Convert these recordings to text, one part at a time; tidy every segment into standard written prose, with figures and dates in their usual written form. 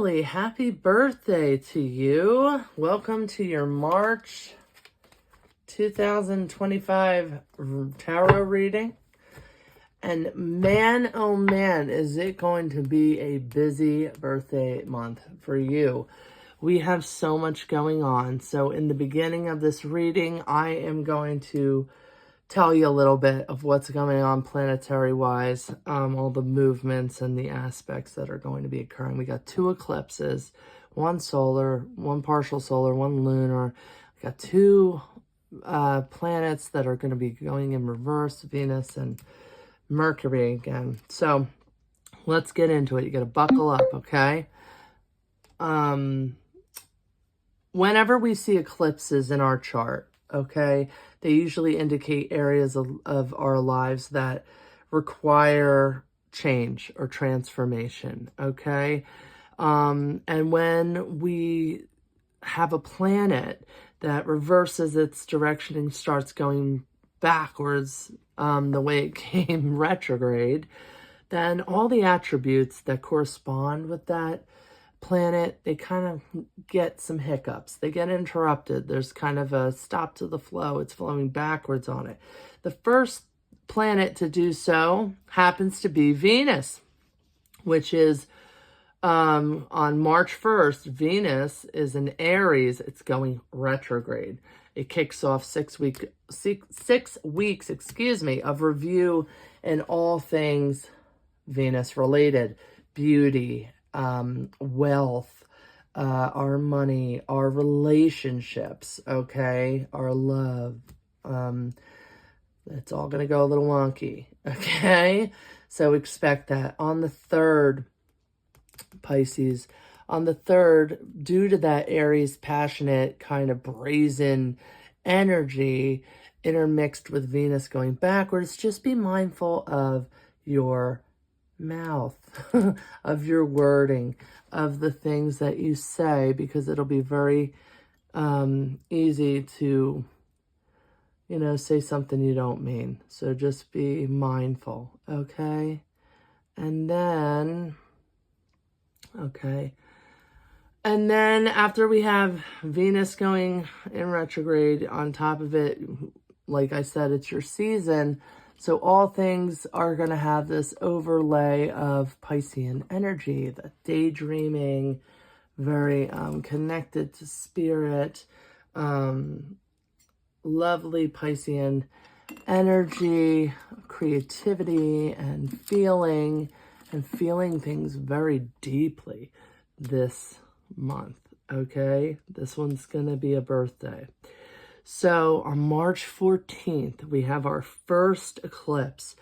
Natalie, happy birthday to you. Welcome to your March 2025 tarot reading. And man, oh man, is it going to be a busy birthday month for you. We have so much going on. So in the beginning of this reading, I am going to tell you a little bit of what's going on planetary-wise, all the movements and the aspects that are going to be occurring. We got 2 eclipses, 1 solar, 1 partial solar, 1 lunar. We got 2 planets that are going to be going in reverse, Venus and Mercury again. So let's get into it. You got to buckle up, okay? Whenever we see eclipses in our chart, okay, they usually indicate areas of our lives that require change or transformation, okay? And when we have a planet that reverses its direction and starts going backwards the way it came retrograde, then all the attributes that correspond with that planet, they kind of get some hiccups. They get interrupted. There's kind of a stop to the flow. It's flowing backwards on it. The first planet to do so happens to be Venus, which is on March 1st. Venus is in Aries. It's going retrograde. It kicks off 6 weeks, of review in all things Venus related, beauty, wealth, our money, our relationships, okay, our love. It's all going to go a little wonky, okay? So expect that. On the 3rd, Pisces, on the 3rd, due to that Aries passionate kind of brazen energy intermixed with Venus going backwards, just be mindful of your mouth, of your wording, of the things that you say, because it'll be very easy to, say something you don't mean. So just be mindful, okay? And then, after we have Venus going in retrograde, on top of it, like I said, it's your season. So all things are going to have this overlay of Piscean energy, the daydreaming, very connected to spirit, lovely Piscean energy, creativity, and feeling things very deeply this month, okay? This one's going to be a birthday. So on March 14th, we have our first eclipse,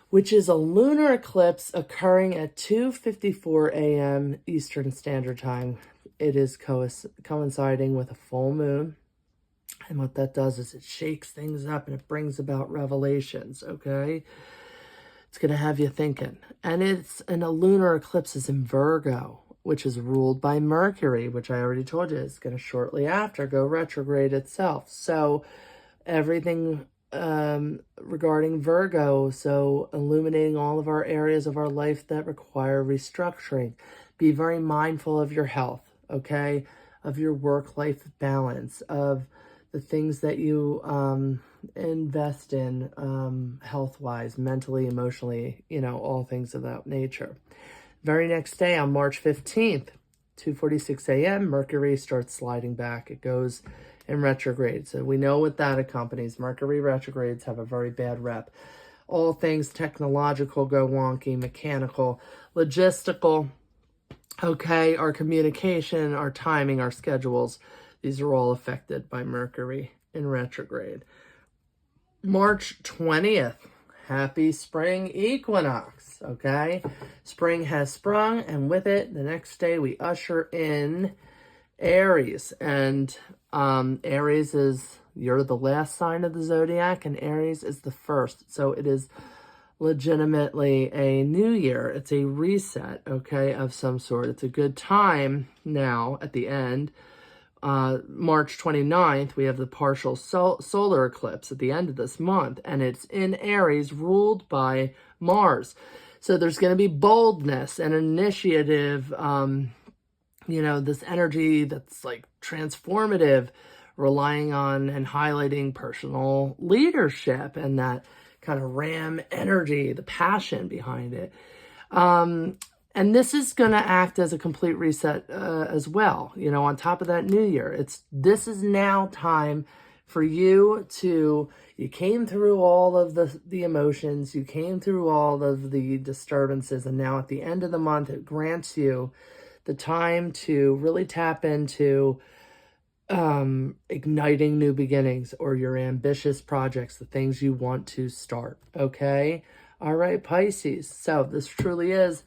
which is a lunar eclipse occurring at 2:54 a.m. Eastern Standard Time. It is coinciding with a full moon. And what that does is it shakes things up and it brings about revelations, okay? It's going to have you thinking. And a lunar eclipse is in Virgo, which is ruled by Mercury, which I already told you is going to shortly after go retrograde itself. So everything regarding Virgo, so illuminating all of our areas of our life that require restructuring. Be very mindful of your health, okay? Of your work-life balance, of the things that you invest in health-wise, mentally, emotionally, all things of that nature. Very next day, on March 15th, 2:46 a.m., Mercury starts sliding back. It goes in retrograde. So we know what that accompanies. Mercury retrogrades have a very bad rep. All things technological go wonky, mechanical, logistical, okay? Our communication, our timing, our schedules, these are all affected by Mercury in retrograde. March 20th. Happy spring equinox, okay? Spring has sprung, and with it, the next day, we usher in Aries. And Aries you're the last sign of the zodiac, and Aries is the first. So it is legitimately a new year. It's a reset, okay, of some sort. It's a good time now at the end. March 29th, we have the partial solar eclipse at the end of this month, and it's in Aries, ruled by Mars. So there's going to be boldness and initiative you know, this energy that's like transformative, relying on and highlighting personal leadership and that kind of ram energy, the passion behind it. And this is going to act as a complete reset as well. You know, on top of that new year, this is now time for you you came through all of the emotions, you came through all of the disturbances, and now at the end of the month, it grants you the time to really tap into igniting new beginnings or your ambitious projects, the things you want to start. Okay. All right, Pisces. So this truly is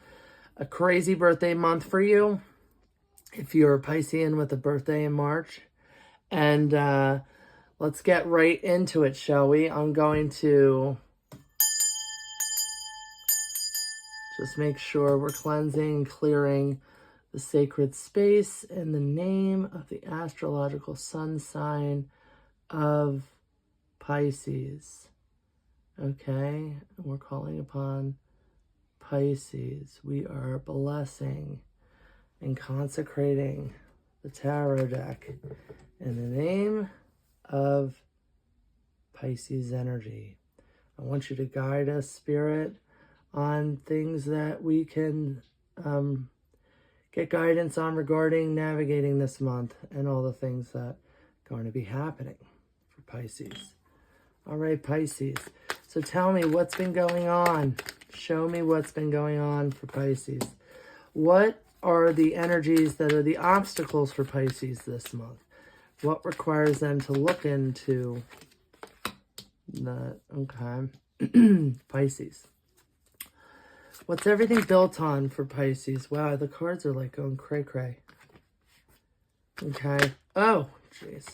a crazy birthday month for you if you're a Piscean with a birthday in March. And let's get right into it, shall we? I'm going to just make sure we're cleansing, clearing the sacred space in the name of the astrological sun sign of Pisces. Okay, we're calling upon Pisces. We are blessing and consecrating the tarot deck in the name of Pisces energy. I want you to guide us, Spirit, on things that we can get guidance on regarding navigating this month and all the things that are going to be happening for Pisces. All right, Pisces. So tell me what's been going on. Show me what's been going on for Pisces. What are the energies that are the obstacles for Pisces this month? What requires them to look into the, okay, Pisces. What's everything built on for Pisces? Wow, the cards are like going cray-cray. Okay. Oh, jeez.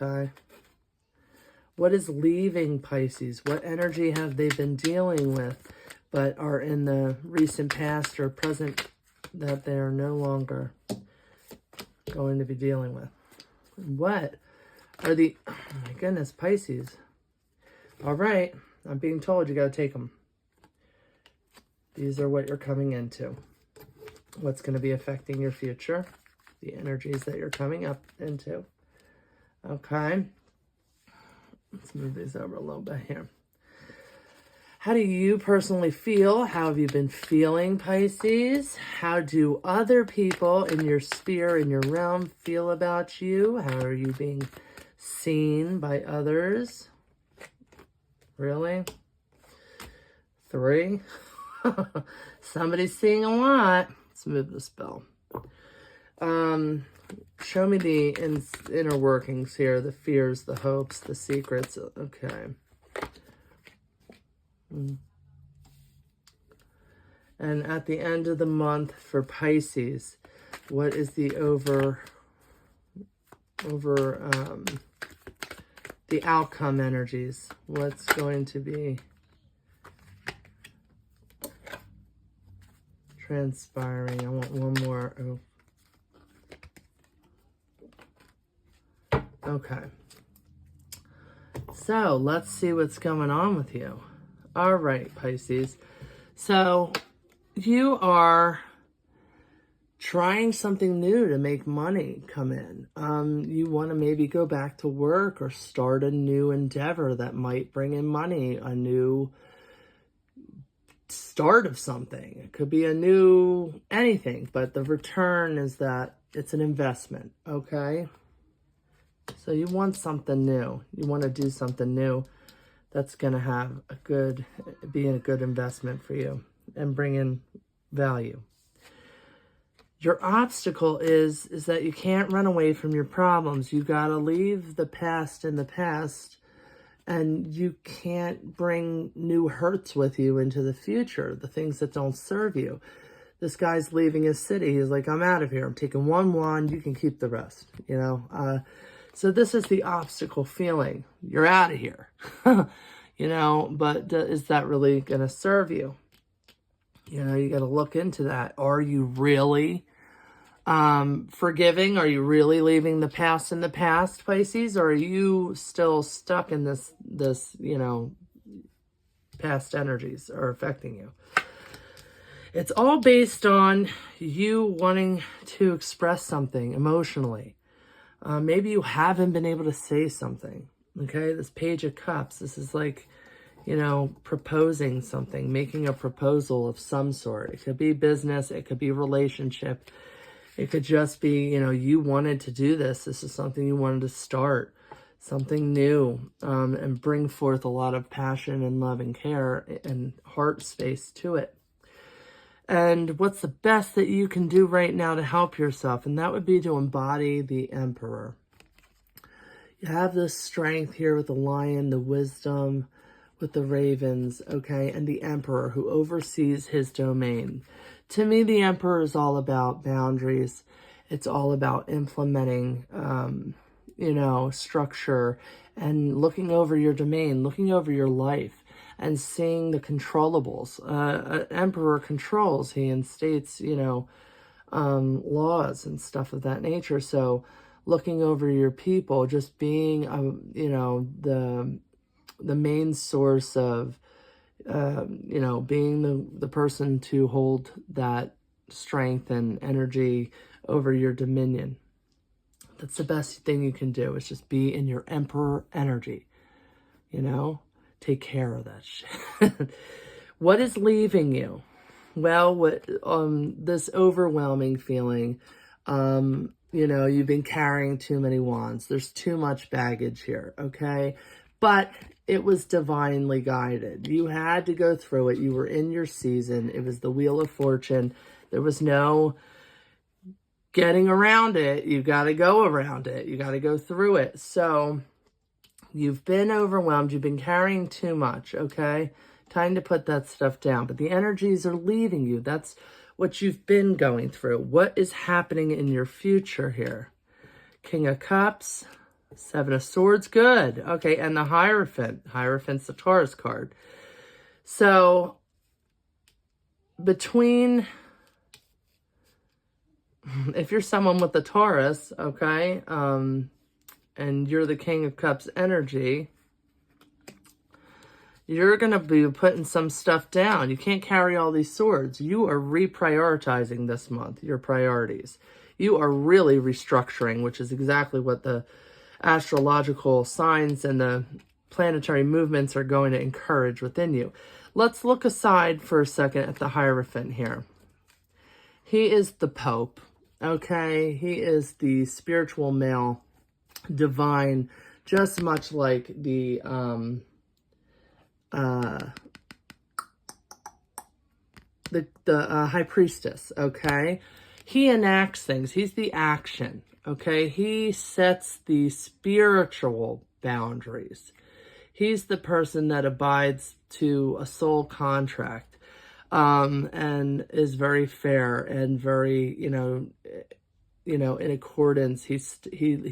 Okay. What is leaving Pisces? What energy have they been dealing with but are in the recent past or present that they are no longer going to be dealing with? What are the... Oh my goodness, Pisces. All right. I'm being told you got to take them. These are what you're coming into. What's going to be affecting your future. The energies that you're coming up into. Okay. Let's move these over a little bit here. How do you personally feel? How have you been feeling, Pisces? How do other people in your sphere, in your realm, feel about you? How are you being seen by others? Really? 3? Somebody's seeing a lot. Let's move this bell. Show me the inner workings here, the fears, the hopes, the secrets. Okay. And at the end of the month for Pisces, what is the the outcome energies? What's going to be transpiring? I want one more. Oh. Okay. So let's see what's going on with you. All right, Pisces. So you are trying something new to make money come in. You want to maybe go back to work or start a new endeavor that might bring in money, a new start of something. It could be a new anything, but the return is that it's an investment, okay? So you want something new. You want to do something new that's going to have be a good investment for you and bring in value. Your obstacle is that you can't run away from your problems. You got to leave the past in the past, and you can't bring new hurts with you into the future, the things that don't serve you. This guy's leaving his city. He's like, I'm out of here. I'm taking one wand. You can keep the rest, you know. So this is the obstacle feeling. You're out of here, you know, but is that really going to serve you? You know, you got to look into that. Are you really forgiving? Are you really leaving the past in the past, Pisces? Or are you still stuck in this, you know, past energies are affecting you? It's all based on you wanting to express something emotionally. Maybe you haven't been able to say something. Okay, this Page of Cups, this is like, you know, proposing something, making a proposal of some sort. It could be business, it could be relationship. It could just be, you know, you wanted to do this. This is something you wanted to start, something new, and bring forth a lot of passion and love and care and heart space to it. And what's the best that you can do right now to help yourself? And that would be to embody the Emperor. You have this strength here with the lion, the wisdom, with the ravens, okay, and the Emperor who oversees his domain. To me, the Emperor is all about boundaries. It's all about implementing, you know, structure and looking over your domain, looking over your life and seeing the controllables. An Emperor controls, he instates, you know, laws and stuff of that nature. So looking over your people, just being, you know, the main source of, you know, being the person to hold that strength and energy over your dominion. That's the best thing you can do, is just be in your Emperor energy, you know, take care of that shit. What is leaving you? Well, this overwhelming feeling, you know, you've been carrying too many wands. There's too much baggage here, okay? But it was divinely guided. You had to go through it. You were in your season. It was the Wheel of Fortune. There was no getting around it. You got to go around it. You got to go through it. So you've been overwhelmed. You've been carrying too much, okay? Time to put that stuff down. But the energies are leaving you. That's what you've been going through. What is happening in your future here? King of Cups, Seven of Swords, good. Okay, and the Hierophant. Hierophant's the Taurus card. So, between, if you're someone with the Taurus, okay, and you're the King of Cups energy, you're going to be putting some stuff down. You can't carry all these swords. You are reprioritizing this month, your priorities. You are really restructuring, which is exactly what the astrological signs and the planetary movements are going to encourage within you. Let's look aside for a second at the Hierophant here. He is the Pope, okay? He is the spiritual male, divine, just much like the High Priestess, okay? He enacts things. He's the action, okay? He sets the spiritual boundaries. He's the person that abides to a soul contract, and is very fair and very, you know, in accordance. He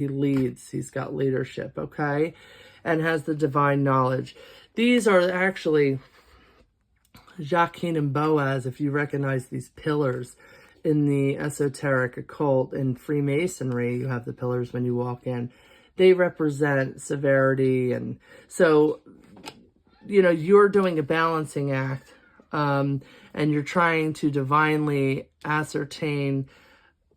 leads. He's got leadership, okay? And has the divine knowledge. These are actually Jacqueline and Boaz, if you recognize these pillars in the esoteric occult and Freemasonry. You have the pillars when you walk in. They represent severity. And so, you know, you're doing a balancing act, and you're trying to divinely ascertain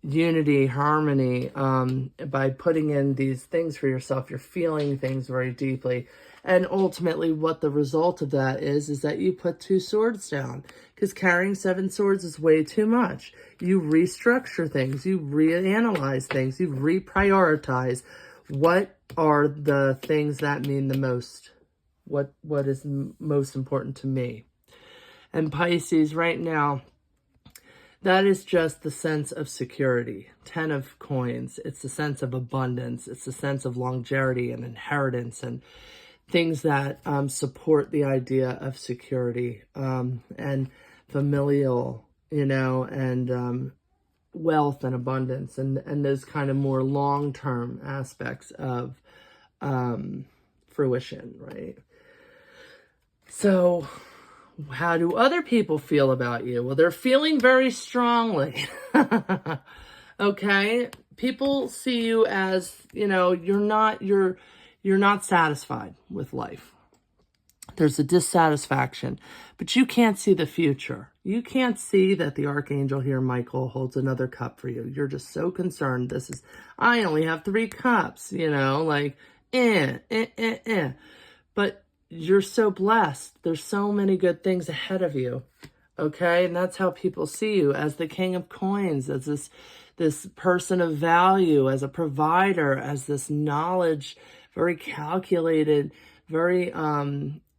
unity, harmony, by putting in these things for yourself. You're feeling things very deeply. And ultimately what the result of that is that you put 2 swords down, because carrying 7 swords is way too much. You restructure things, you reanalyze things, you reprioritize. What are the things that mean the most? What is most important to me? And Pisces, right now, that is just the sense of security. 10 of coins. It's the sense of abundance. It's the sense of longevity and inheritance and things that support the idea of security, and familial, you know, and wealth and abundance, and those kind of more long-term aspects of fruition, right? So how do other people feel about you? Well, they're feeling very strongly. Okay? People see you as, you know, you're not satisfied with life. There's a dissatisfaction, but you can't see the future. You can't see that the archangel here, Michael, holds another cup for you. You're just so concerned. I only have 3 cups, like, But you're so blessed. There's so many good things ahead of you. Okay. And that's how people see you, as the King of Coins, as this person of value, as a provider, as this knowledge, very calculated, very,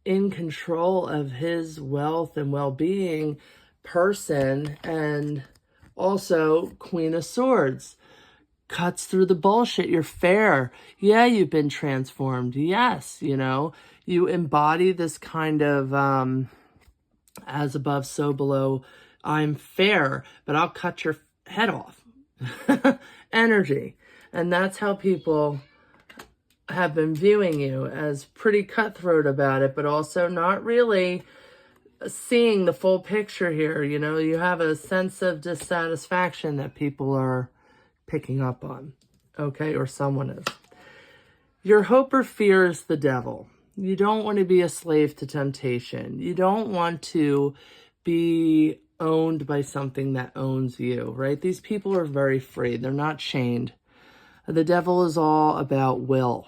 in control of his wealth and well-being person. And also Queen of Swords, cuts through the bullshit. You're fair. Yeah, you've been transformed. Yes, you embody this kind of as above, so below. I'm fair, but I'll cut your head off energy. And that's how people have been viewing you, as pretty cutthroat about it, but also not really seeing the full picture here. You have a sense of dissatisfaction that people are picking up on, okay, or someone is. Your hope or fear is the devil. You don't want to be a slave to temptation. You don't want to be owned by something that owns you, right? These people are very free. They're not chained. The devil is all about will,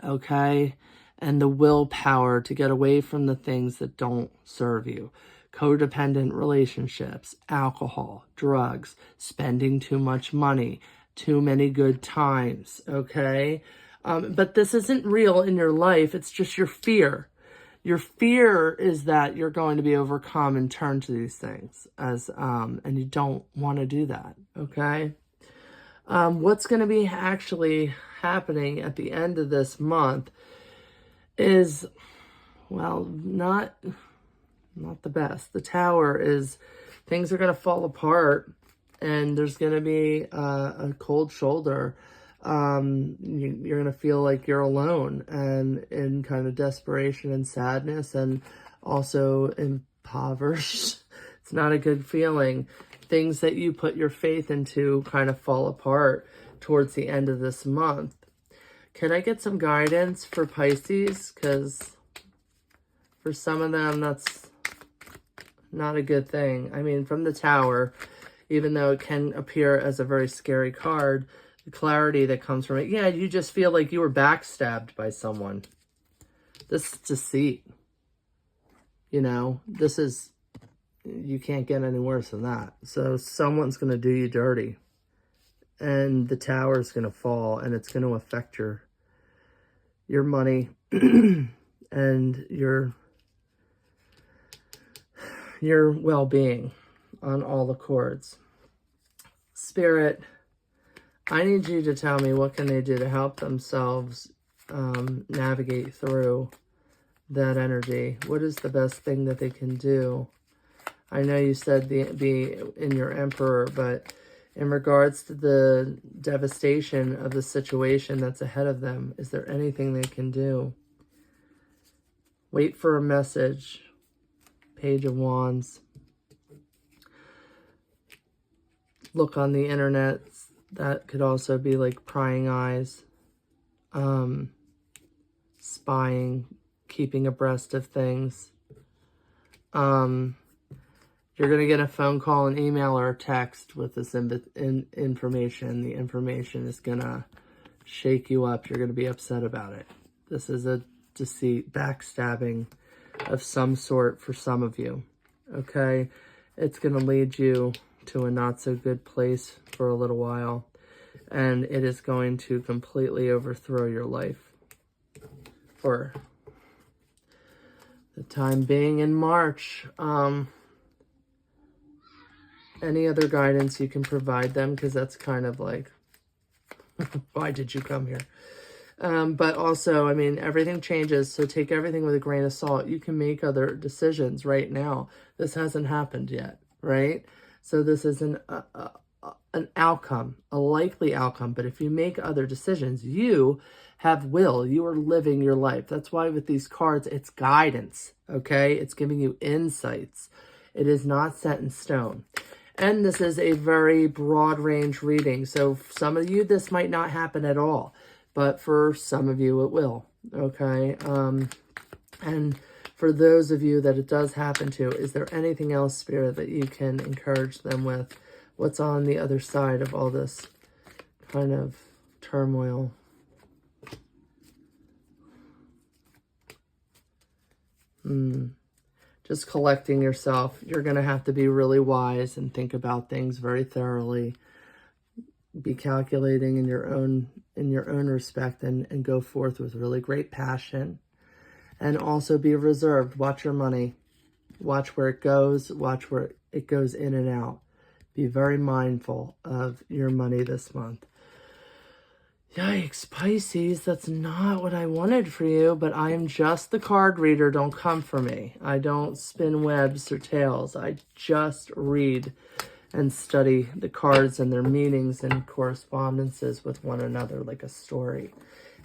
okay? And the willpower to get away from the things that don't serve you. Codependent relationships, alcohol, drugs, spending too much money, too many good times, okay? But this isn't real in your life. It's just your fear. Your fear is that you're going to be overcome and turn to these things, and you don't want to do that, okay? What's going to be actually happening at the end of this month is, well, not the best. The Tower is, things are going to fall apart, and there's going to be a cold shoulder. You're going to feel like you're alone, and in kind of desperation and sadness, and also impoverished. It's not a good feeling. Things that you put your faith into kind of fall apart towards the end of this month. Can I get some guidance for Pisces? Because for some of them, that's not a good thing. I mean, from the Tower, even though it can appear as a very scary card, the clarity that comes from it, yeah, you just feel like you were backstabbed by someone. This is deceit. This is, you can't get any worse than that. So someone's going to do you dirty, and the Tower is going to fall, and it's going to affect your money and your well-being on all the chords. Spirit, I need you to tell me, what can they do to help themselves navigate through that energy? What is the best thing that they can do? I know you said be in your Emperor, but in regards to the devastation of the situation that's ahead of them, is there anything they can do? Wait for a message. Page of Wands. Look on the internet. That could also be like prying eyes. Spying. Keeping abreast of things. You're going to get a phone call, an email, or a text with this information. The information is going to shake you up. You're going to be upset about it. This is a deceit, backstabbing of some sort for some of you. Okay? It's going to lead you to a not so good place for a little while. And it is going to completely overthrow your life for the time being in March. Any other guidance you can provide them, because that's kind of like, why did you come here? But also, I mean, everything changes, so take everything with a grain of salt. You can make other decisions right now. This hasn't happened yet, right? So this is an outcome, a likely outcome. But if you make other decisions, you have will. You are living your life. That's why with these cards, it's guidance, okay? It's giving you insights. It is not set in stone. And this is a very broad range reading. So for some of you, this might not happen at all. But for some of you, it will. Okay? And for those of you that it does happen to, is there anything else, Spirit, that you can encourage them with? What's on the other side of all this kind of turmoil? Just collecting yourself. You're going to have to be really wise and think about things very thoroughly. Be calculating in your own respect, and go forth with really great passion. And also be reserved. Watch your money. Watch where it goes. Watch where it goes in and out. Be very mindful of your money this month. Yikes, Pisces, that's not what I wanted for you, but I am just the card reader. Don't come for me. I don't spin webs or tails. I just read and study the cards and their meanings and correspondences with one another like a story.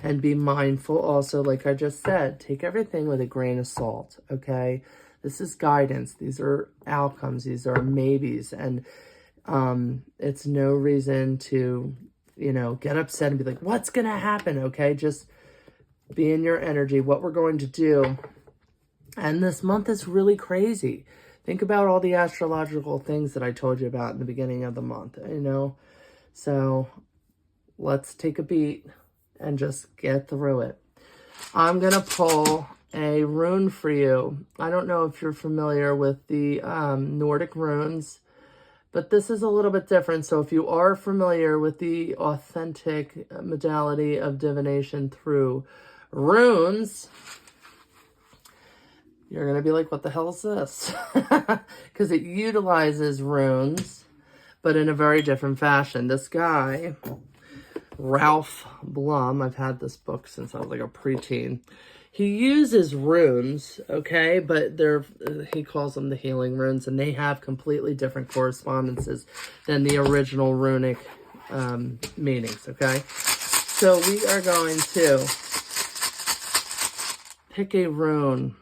And be mindful also, like I just said, take everything with a grain of salt, okay? This is guidance. These are outcomes. These are maybes. And it's no reason to, get upset and be like, what's going to happen, okay? Just be in your energy, what we're going to do. And this month is really crazy. Think about all the astrological things that I told you about in the beginning of the month, So let's take a beat and just get through it. I'm going to pull a rune for you. I don't know if you're familiar with the Nordic runes, but this is a little bit different. So if you are familiar with the authentic modality of divination through runes, you're going to be like, what the hell is this? Because it utilizes runes, but in a very different fashion. This guy, Ralph Blum, I've had this book since I was like a preteen. He uses runes, okay, but he calls them the healing runes, and they have completely different correspondences than the original runic meanings, okay? So we are going to pick a rune.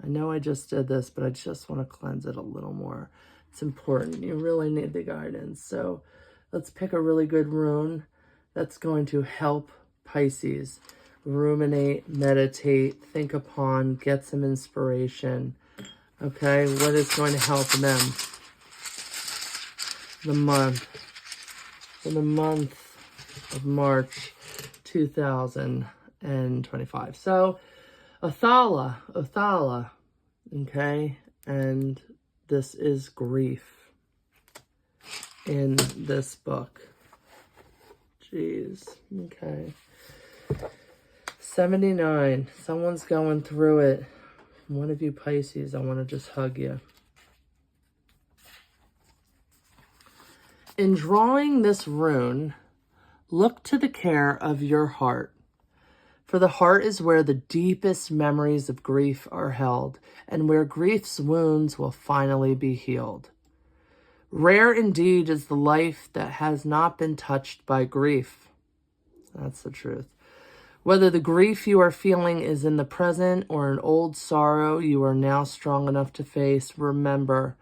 I know I just did this, but I just want to cleanse it a little more. It's important. You really need the guidance. So let's pick a really good rune that's going to help Pisces ruminate, meditate, think upon, get some inspiration. Okay, what is going to help them? For the month of March 2025. So Othala, okay, and this is grief in this book. Jeez, okay. 79, someone's going through it. One of you Pisces, I want to just hug you. In drawing this rune, look to the care of your heart. For the heart is where the deepest memories of grief are held, and where grief's wounds will finally be healed. Rare indeed is the life that has not been touched by grief. That's the truth. Whether the grief you are feeling is in the present or an old sorrow you are now strong enough to face, remember,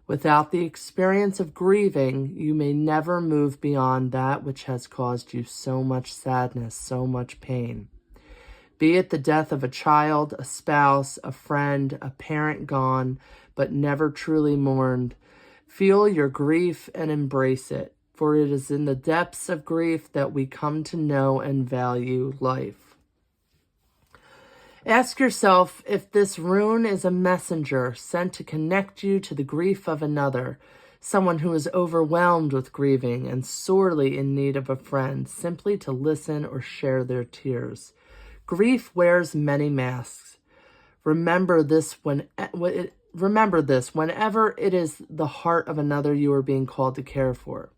without the experience of grieving, you may never move beyond that which has caused you so much sadness, so much pain. Be it the death of a child, a spouse, a friend, a parent gone, but never truly mourned. Feel your grief and embrace it, for it is in the depths of grief that we come to know and value life. Ask yourself if this rune is a messenger sent to connect you to the grief of another, someone who is overwhelmed with grieving and sorely in need of a friend, simply to listen or share their tears. Grief wears many masks. Remember this whenever it is the heart of another you are being called to care for.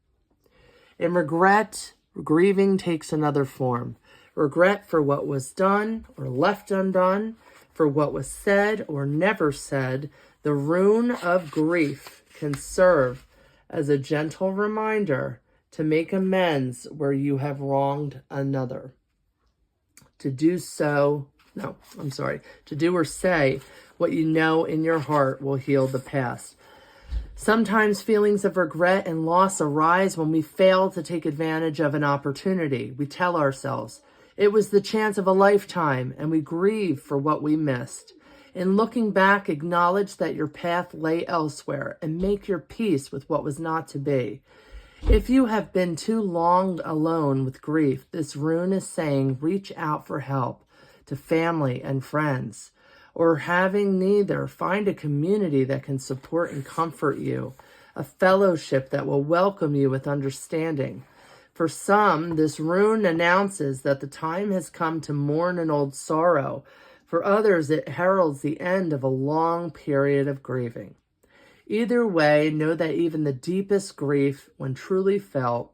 In regret, grieving takes another form. Regret for what was done or left undone, for what was said or never said. The rune of grief can serve as a gentle reminder to make amends where you have wronged another. To do or say what you know in your heart will heal the past. Sometimes feelings of regret and loss arise when we fail to take advantage of an opportunity. We tell ourselves, It was the chance of a lifetime, and we grieve for what we missed. In looking back, acknowledge that your path lay elsewhere and make your peace with what was not to be. If you have been too long alone with grief, this rune is saying reach out for help to family and friends. Or having neither, find a community that can support and comfort you, a fellowship that will welcome you with understanding. For some, this rune announces that the time has come to mourn an old sorrow. For others, it heralds the end of a long period of grieving. Either way, know that even the deepest grief, when truly felt,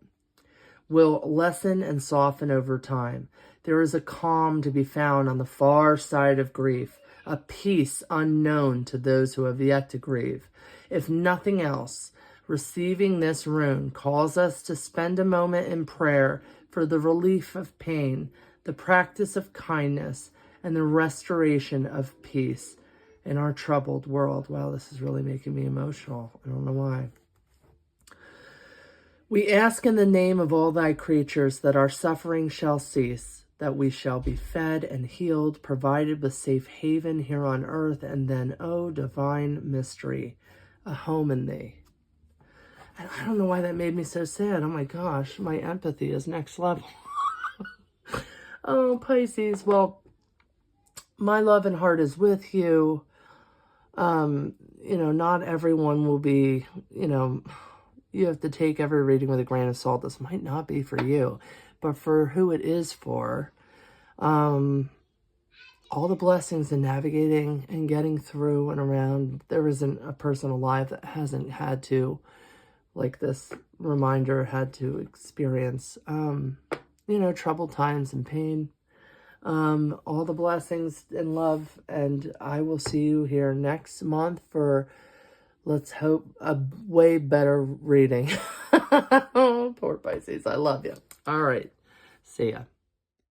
will lessen and soften over time. There is a calm to be found on the far side of grief, a peace unknown to those who have yet to grieve. If nothing else, receiving this rune calls us to spend a moment in prayer for the relief of pain, the practice of kindness, and the restoration of peace in our troubled world. Wow, this is really making me emotional. I don't know why. We ask in the name of all thy creatures that our suffering shall cease, that we shall be fed and healed, provided with safe haven here on earth, and then, oh, divine mystery, a home in thee. And I don't know why that made me so sad. Oh my gosh, my empathy is next level. Oh, Pisces, well, my love and heart is with you. Not everyone will be, you have to take every reading with a grain of salt. This might not be for you, but for who it is for, all the blessings in navigating and getting through and around. There isn't a person alive that hasn't had to, like this reminder, had to experience, troubled times and pain. All the blessings and love, and I will see you here next month for, let's hope, a way better reading. Oh, poor Pisces. I love you. All right. See ya.